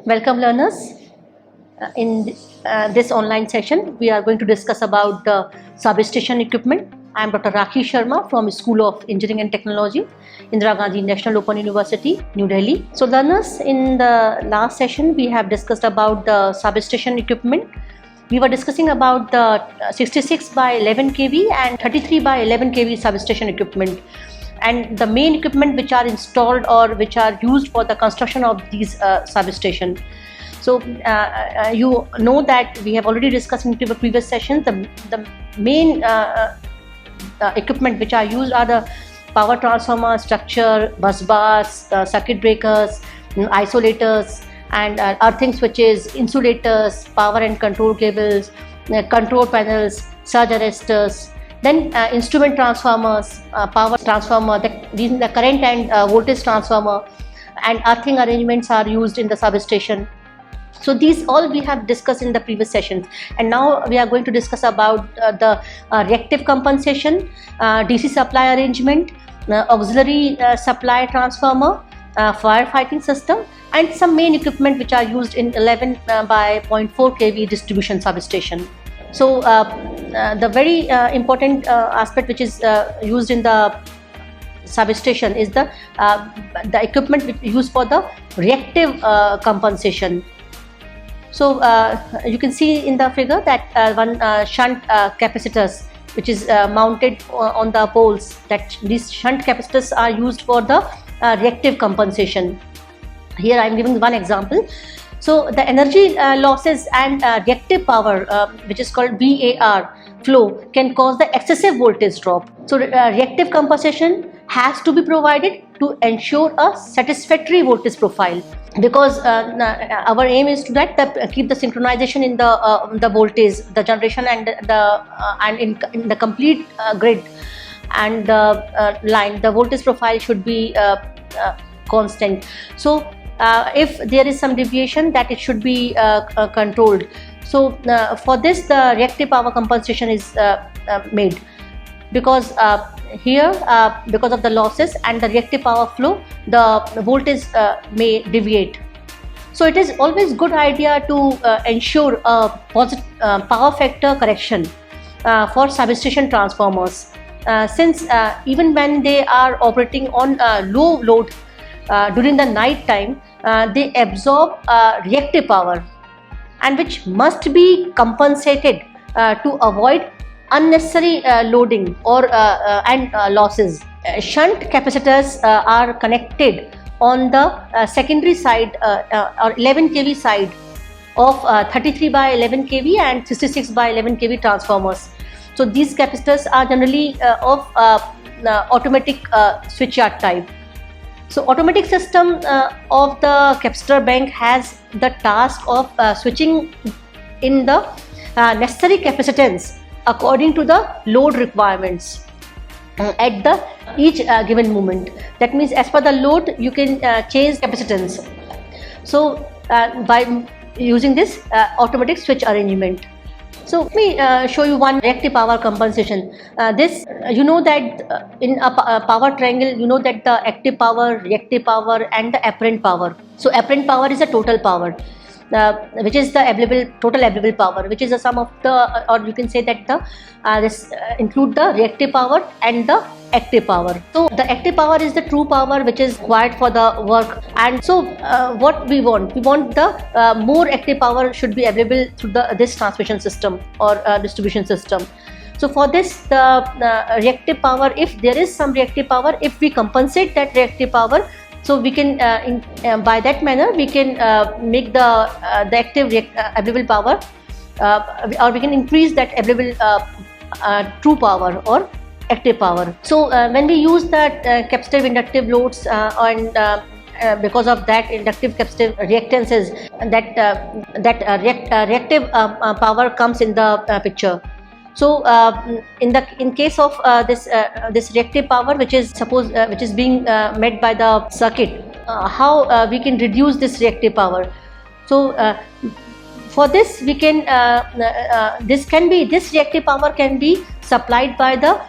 Welcome learners. In this online session, we are going to discuss about the substation equipment. I am Dr. Rakhi Sharma from School of Engineering and Technology, Indira Gandhi National Open University, New Delhi. So learners, in the last session, we have discussed about the substation equipment. We were discussing about the 66 by 11 kV and 33 by 11 kV substation equipment, and the main equipment which are installed or which are used for the construction of these substation. So you know that we have already discussed in the previous sessions the main equipment which are used are the power transformer, structure, bus bars, circuit breakers, isolators, and earthing switches, insulators, power and control cables, control panels, surge arresters. Then instrument transformers, power transformer, the current and voltage transformer, and earthing arrangements are used in the substation. So these all we have discussed in the previous sessions, and now we are going to discuss about the reactive compensation, DC supply arrangement, auxiliary supply transformer, firefighting system, and some main equipment which are used in 11 by 0.4 kV distribution substation. So the very important aspect which is used in the substation is the equipment which is used for the reactive compensation. So you can see in the figure that one shunt capacitors which is mounted on the poles, that these shunt capacitors are used for the reactive compensation. Here I am giving one example. So the energy losses and reactive power, which is called VAR flow, can cause the excessive voltage drop. So reactive compensation has to be provided to ensure a satisfactory voltage profile, because our aim is to keep the synchronization in the voltage, the generation, and in the complete grid and the line. The voltage profile should be constant. So if there is some deviation, that it should be controlled. So for this, the reactive power compensation is made, because here because of the losses and the reactive power flow, the voltage may deviate. So it is always good idea to ensure a positive power factor correction for substation transformers, since even when they are operating on low load during the night time, they absorb reactive power, and which must be compensated to avoid unnecessary loading or and losses. Shunt capacitors are connected on the secondary side or 11 kV side of 33 by 11 kV and 66 by 11 kV transformers. So these capacitors are generally of automatic switchyard type. So automatic system of the capacitor bank has the task of switching in the necessary capacitance according to the load requirements at the each given moment. That means as per the load you can change capacitance. So by using this automatic switch arrangement. So let me show you one reactive power compensation. This you know that in a power triangle, you know that the active power, reactive power, and the apparent power. So apparent power is the total power, which is the total available power, which is the sum of the, or you can say that the this include the reactive power and the active power. So the active power is the true power which is required for the work, and so what we want the more active power should be available through this transmission system or distribution system. So for this, the reactive power, if there is some reactive power, if we compensate that reactive power, so we can by that manner we can make the active available power, or we can increase that available true power or active power. So when we use that capacitive inductive loads and because of that inductive capacitive reactances, that reactive power comes in the picture. So in case of this reactive power, which is which is being met by the circuit, how we can reduce this reactive power. So for this we can this reactive power can be supplied by the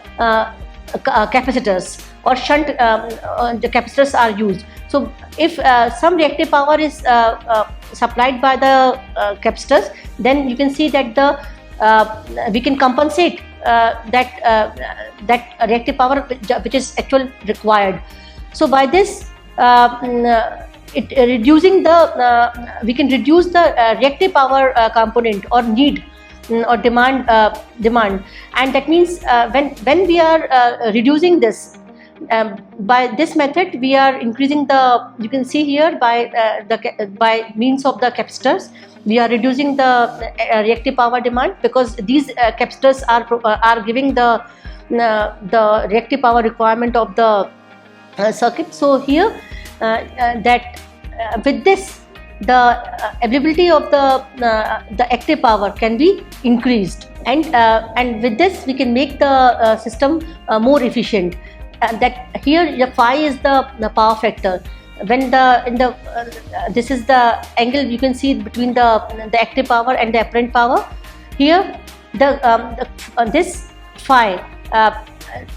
capacitors or shunt the capacitors are used. So if some reactive power is supplied by the capacitors, then you can see that we can compensate that reactive power which is actually required. So by this we can reduce the reactive power component or need or demand, and that means when we are reducing this by this method, we are increasing the, you can see here, by means of the capacitors we are reducing the reactive power demand, because these capacitors are giving the reactive power requirement of the circuit. So here with this, the availability of the active power can be increased, and with this we can make the system more efficient. That here the phi is the power factor. When this is the angle you can see between the active power and the apparent power. Here this phi,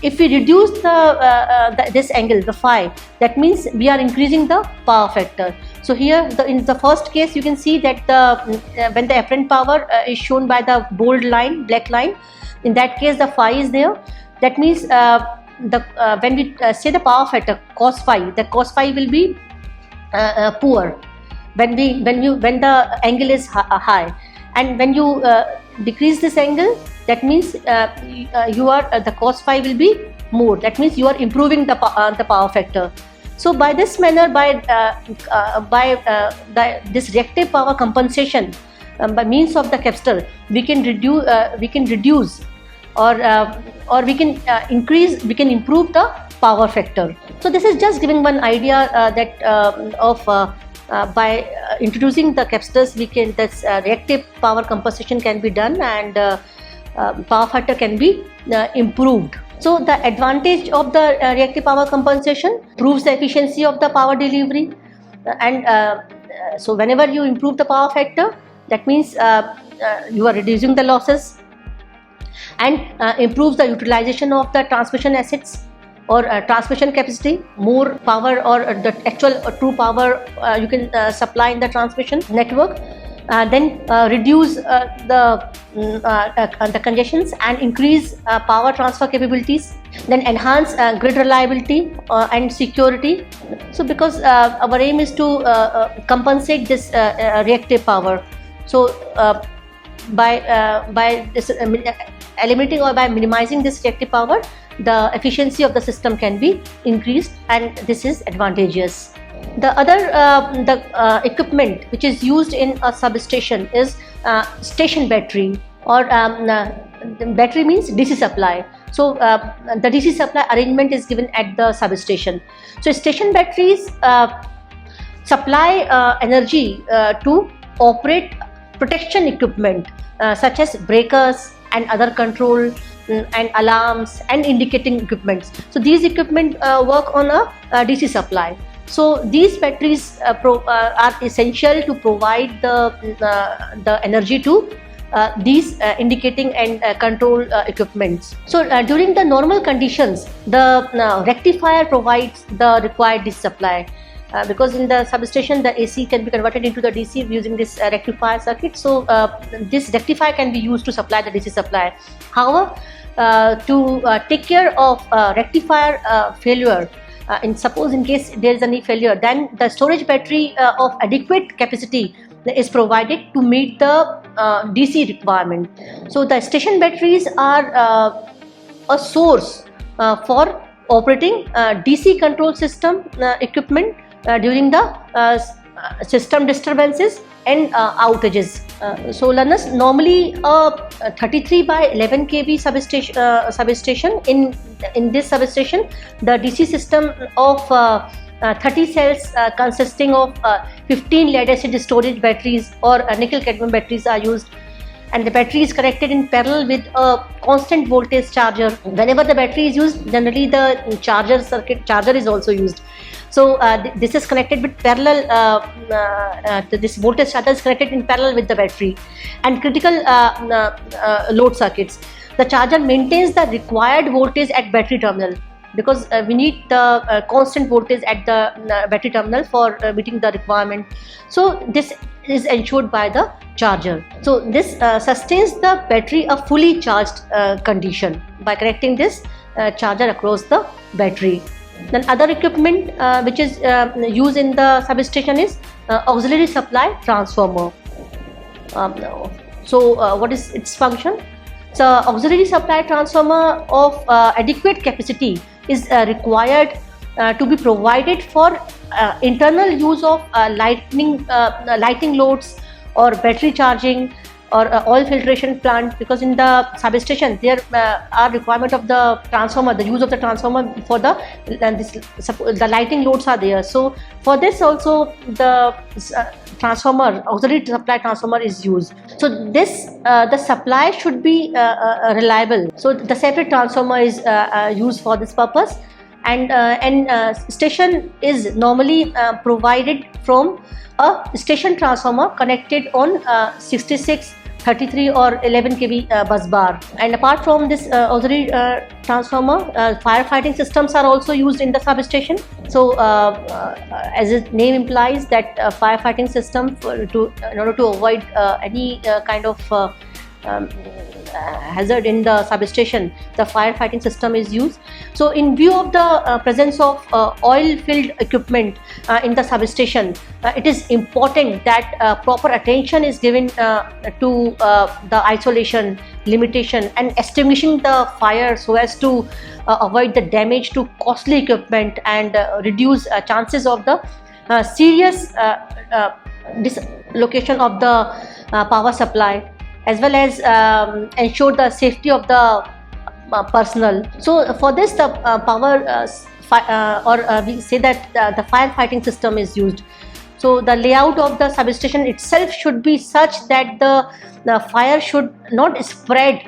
if we reduce this angle, the phi, that means we are increasing the power factor. So here in the first case you can see that when the apparent power is shown by the bold line, black line, in that case the phi is there. That means when we say the power factor cos phi, the cos phi will be poor when the angle is high, and when you decrease this angle, that means the cos phi will be more. That means you are improving the power factor. So by this manner, by this reactive power compensation by means of the capacitor, we can reduce or we can improve the power factor. So this is just giving one idea by introducing the capacitors, this reactive power compensation can be done, and power factor can be improved. So the advantage of the reactive power compensation improves the efficiency of the power delivery, and so whenever you improve the power factor, that means you are reducing the losses, and improves the utilization of the transmission assets or transmission capacity. More power or the actual true power you can supply in the transmission network. Then reduce the congestions and increase power transfer capabilities. Then enhance grid reliability and security. So because our aim is to compensate this reactive power. So by eliminating or by minimizing this reactive power, the efficiency of the system can be increased, and this is advantageous. The other equipment which is used in a substation is station battery, or battery means DC supply. So the DC supply arrangement is given at the substation. So station batteries supply energy to operate protection equipment such as breakers and other control and alarms and indicating equipments. So these equipment work on a DC supply. So these batteries are essential to provide the energy to these indicating and control equipments. So during the normal conditions, the rectifier provides the required DC supply. Because in the substation the AC can be converted into the DC using this rectifier circuit. So this rectifier can be used to supply the DC supply. However, to take care of rectifier failure, suppose in case there is any failure, then the storage battery of adequate capacity is provided to meet the DC requirement. So the station batteries are a source for operating DC control system equipment during the system disturbances and outages. So learners, normally a 33 by 11 kV substation, in this substation the DC system of 30 cells consisting of 15 lead acid storage batteries or nickel cadmium batteries are used, and the battery is connected in parallel with a constant voltage charger. Whenever the battery is used, generally the charger is also used. So this is connected with parallel, this voltage charger is connected in parallel with the battery, and critical load circuits. The charger maintains the required voltage at battery terminal, because we need the constant voltage at the battery terminal for meeting the requirement. So this is ensured by the charger. So this sustains the battery a fully charged condition by connecting this charger across the battery. Then other equipment which is used in the substation is auxiliary supply transformer. What is its function? So auxiliary supply transformer of adequate capacity is required to be provided for internal use of lighting loads or battery charging or oil filtration plant, because in the substation there are requirement of the transformer, the use of the transformer for the lighting loads are there. So for this also the transformer, auxiliary supply transformer is used. So this the supply should be reliable. So the separate transformer is used for this purpose, and station is normally provided from a station transformer connected on 66, 33 or 11 kV bus bar. And apart from this auxiliary transformer, firefighting systems are also used in the substation. So as its name implies, that firefighting system in order to avoid any kind of hazard in the substation, the firefighting system is used. So in view of the presence of oil filled equipment in the substation, it is important that proper attention is given to the isolation, limitation and extinguishing the fire, so as to avoid the damage to costly equipment and reduce chances of the serious dislocation of the power supply, as well as ensure the safety of the personnel. So for this the we say that the firefighting system is used. So the layout of the substation itself should be such that the fire should not spread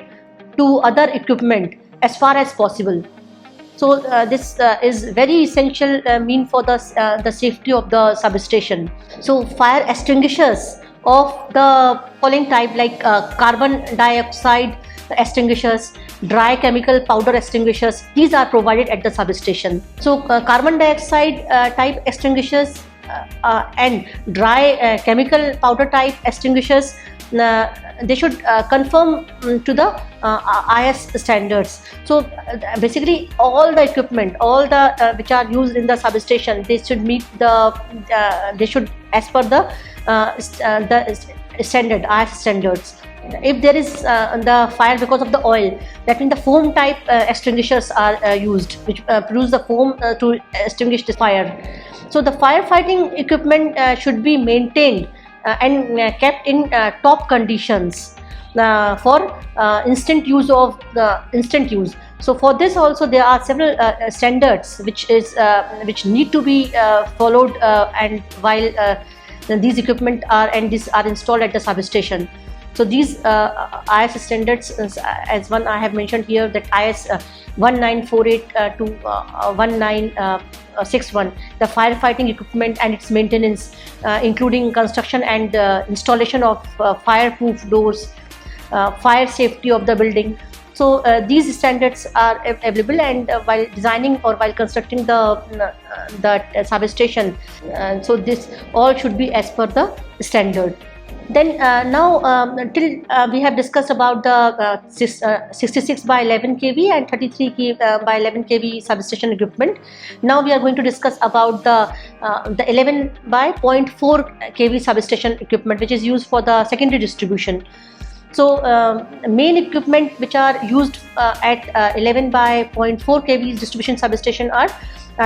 to other equipment as far as possible. So this is very essential mean for the safety of the substation. So fire extinguishers of the following type, like carbon dioxide extinguishers, dry chemical powder extinguishers, these are provided at the substation. So carbon dioxide type extinguishers and dry chemical powder type extinguishers, they should conform to the IS standards. So basically all the equipment, all the which are used in the substation, they should meet the they should as per the standard IS standards. If there is the fire because of the oil, that means the foam type extinguishers are used, which produce the foam to extinguish the fire. So the firefighting equipment should be maintained and kept in top conditions for instant use of instant use. So for this also there are several standards which need to be followed and while these equipment are installed at the substation. So these IS standards, as one I have mentioned here, that IS 1948 to 1961, the firefighting equipment and its maintenance, including construction and installation of fireproof doors, fire safety of the building. So these standards are available, and while designing or while constructing the substation, so this all should be as per the standard. Then now till we have discussed about the 66 by 11 kV and 33 by 11 kV substation equipment. Now we are going to discuss about the 11 by 0.4 kV substation equipment, which is used for the secondary distribution. So main equipment which are used at 11 by 0.4 kV distribution substation are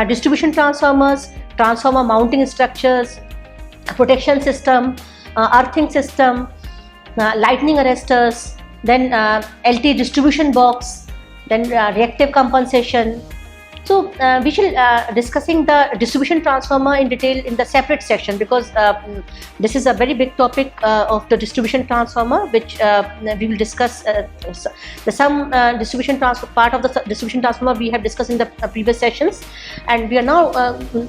distribution transformers, transformer mounting structures, protection system, earthing system, lightning arresters, then LT distribution box, then reactive compensation. So we shall discussing the distribution transformer in detail in the separate section, because this is a very big topic of the distribution transformer, which we will discuss some distribution transfer part of the distribution transformer we have discussed in the previous sessions, and we are now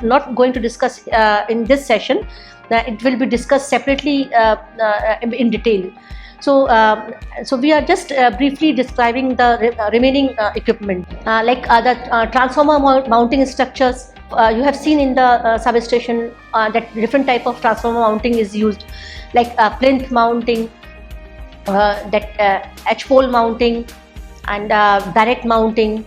not going to discuss in this session. It will be discussed separately in detail. So we are just briefly describing the remaining equipment, like the transformer mounting structures. You have seen in the substation that different type of transformer mounting is used, like plinth mounting, that H-pole mounting, and direct mounting.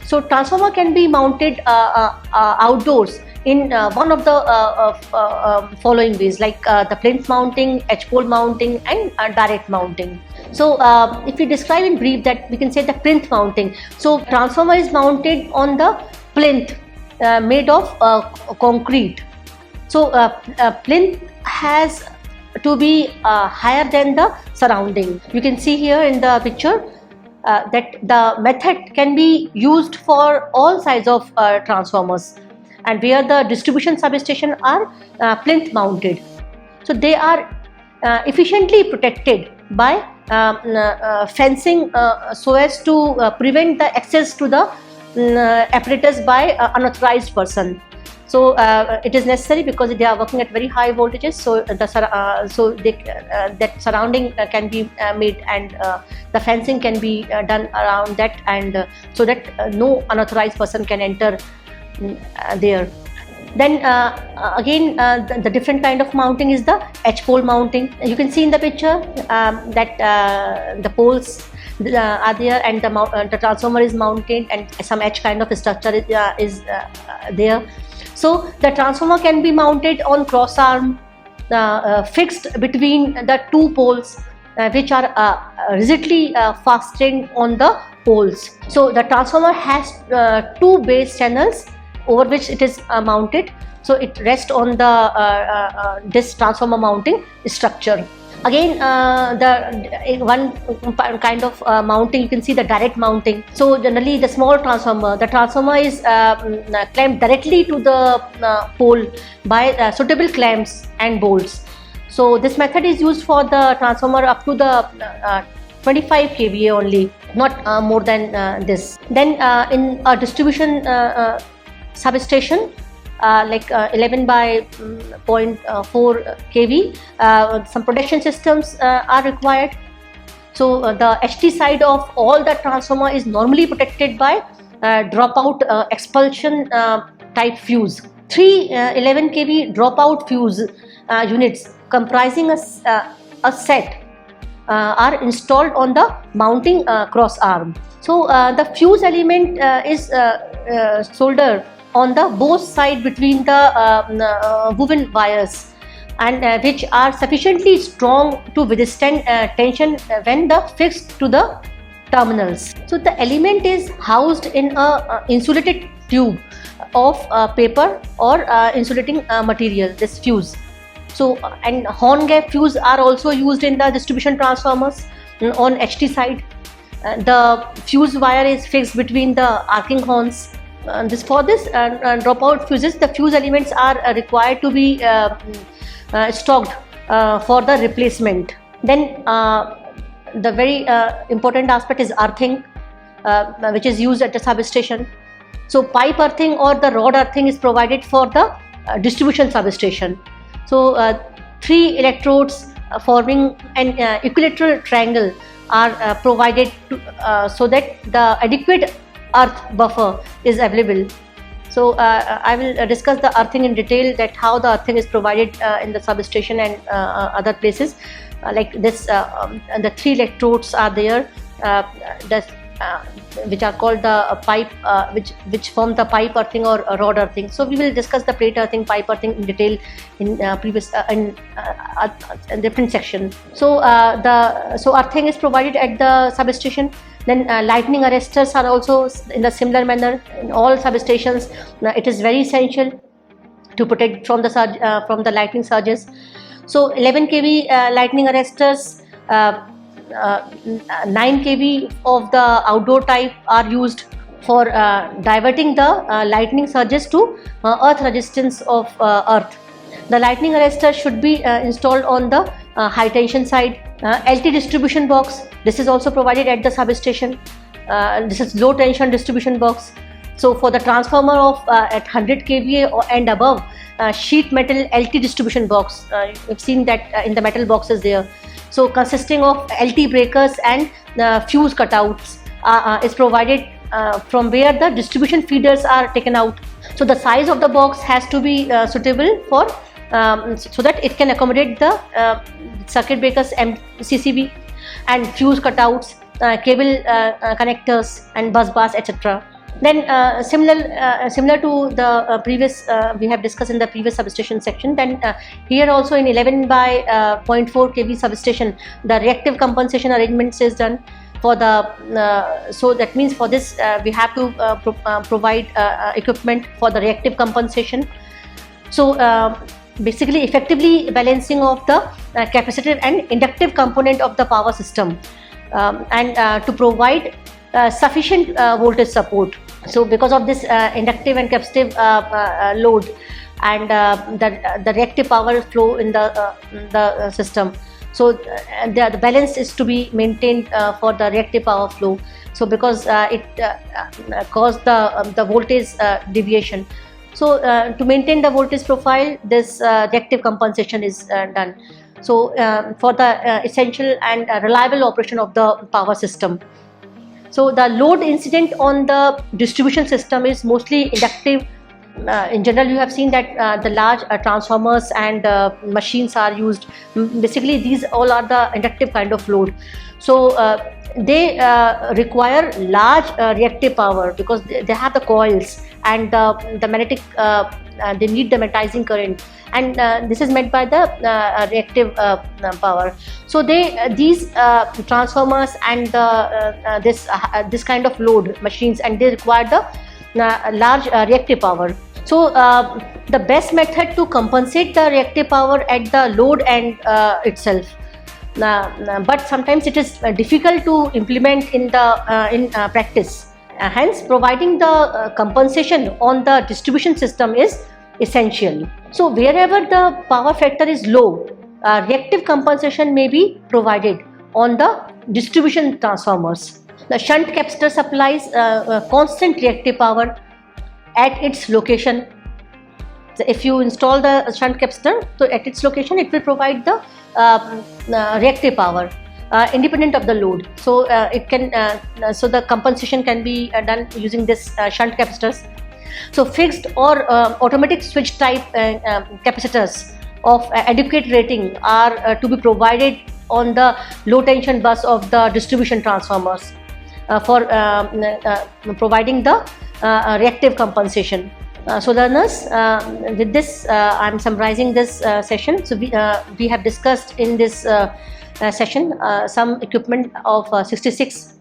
So transformer can be mounted outdoors in one of the following ways, like the plinth mounting, H-pole mounting, and direct mounting. So if we describe in brief, that we can say the plinth mounting. So transformer is mounted on the plinth made of concrete. So plinth has to be higher than the surrounding. You can see here in the picture that the method can be used for all size of transformers, and where the distribution substation are plinth mounted. So they are efficiently protected by fencing so as to prevent the access to the apparatus by unauthorized person. So it is necessary because they are working at very high voltages. So that surrounding can be made, and the fencing can be done around that, and so that no unauthorized person can enter there. Then again, the different kind of mounting is the H-pole mounting. You can see in the picture that the poles are there, and the transformer is mounted, and some H kind of structure is there. So the transformer can be mounted on cross arm, fixed between the two poles, which are rigidly fastened on the poles. So the transformer has two base channels over which it is mounted. So it rests on the this transformer mounting structure. Again, the one kind of mounting, you can see the direct mounting. So generally the small transformer, the transformer is clamped directly to the pole by suitable clamps and bolts. So this method is used for the transformer up to the 25 kVA only, not more than this. Then in a distribution substation, like 11 by 0.4 kV, some protection systems are required. So the HT side of all the transformer is normally protected by dropout expulsion type fuse. Three 11 kV dropout fuse units comprising a set are installed on the mounting cross arm. So the fuse element is soldered on the both side between the woven wires, and which are sufficiently strong to withstand tension when the fixed to the terminals. So the element is housed in a insulated tube of paper or insulating material, this fuse. So and horn gap fuse are also used in the distribution transformers on HT side. The fuse wire is fixed between the arcing horns. For this dropout fuses, the fuse elements are required to be stocked for the replacement. Then the very important aspect is earthing, which is used at the substation. So pipe earthing or the rod earthing is provided for the distribution substation. So three electrodes forming an equilateral triangle are provided to, so that the adequate earth buffer is available. So I will discuss the earthing in detail, that how the earthing is provided in the substation and other places. Like this, the three electrodes are there, which are called the pipe, which form the pipe earthing or rod earthing. So we will discuss the plate earthing, pipe earthing in detail in previous in different section. So so earthing is provided at the substation. Then lightning arresters are also in the similar manner in all substations. It is very essential to protect from the lightning surges. So 11 kV lightning arresters, 9 kV of the outdoor type are used for diverting the lightning surges to earth resistance of earth. The lightning arrestor should be installed on the high tension side. LT distribution box, this is also provided at the substation. This is low tension distribution box. So for the transformer of at 100 kVA and above, sheet metal LT distribution box, you've seen that in the metal boxes there. So consisting of LT breakers and fuse cutouts is provided from where the distribution feeders are taken out. So the size of the box has to be suitable for so that it can accommodate the circuit breakers, CCB, and fuse cutouts, cable connectors and bus bars, etc. Then similar to the previous we have discussed in the previous substation section, then here also in 11 by 0.4 kV substation, the reactive compensation arrangements is done for the so that means for this we have to provide equipment for the reactive compensation. So basically effectively balancing of the capacitive and inductive component of the power system, and to provide sufficient voltage support. So because of this inductive and capacitive load and the reactive power flow in the system, so the balance is to be maintained for the reactive power flow. So because it caused the voltage deviation, so to maintain the voltage profile, this reactive compensation is done. So for the essential and reliable operation of the power system. So the load incident on the distribution system is mostly inductive. In general, you have seen that the large transformers and machines are used. Basically, these all are the inductive kind of load. So they require large reactive power because they have the coils and the magnetic. They need the magnetizing current, and this is met by the reactive power. So these transformers and this kind of load machines, and they require the large reactive power. So the best method to compensate the reactive power at the load end itself. But sometimes it is difficult to implement in practice. Hence, providing the compensation on the distribution system is essential. So wherever the power factor is low, reactive compensation may be provided on the distribution transformers. The shunt capacitor supplies constant reactive power at its location. So if you install the shunt capacitor, so at its location it will provide the reactive power independent of the load. So it can so the compensation can be done using this shunt capacitors. So fixed or automatic switch type capacitors of adequate rating are to be provided on the low tension bus of the distribution transformers for providing the reactive compensation. So learners, with this I am summarizing this session. So we have discussed in this session some equipment of 66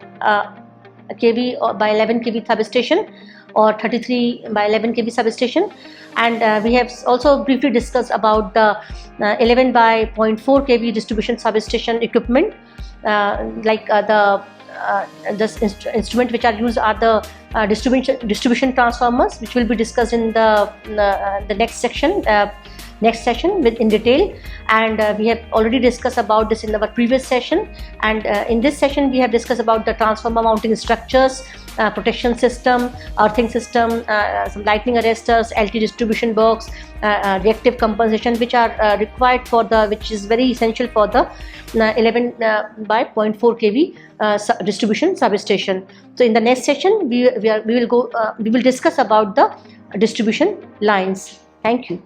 kV by 11 kV substation or 33 by 11 kV substation, and we have also briefly discussed about the 11 by 0.4 kV distribution substation equipment, like the instrument which are used are the distribution transformers, which will be discussed in the next session with in detail, and we have already discussed about this in our previous session, and in this session we have discussed about the transformer mounting structures, protection system, earthing system, some lightning arresters, LT distribution box, reactive compensation, which are required for which is very essential for the 11 by 0.4 kV distribution substation. So in the next session we will discuss about the distribution lines. Thank you.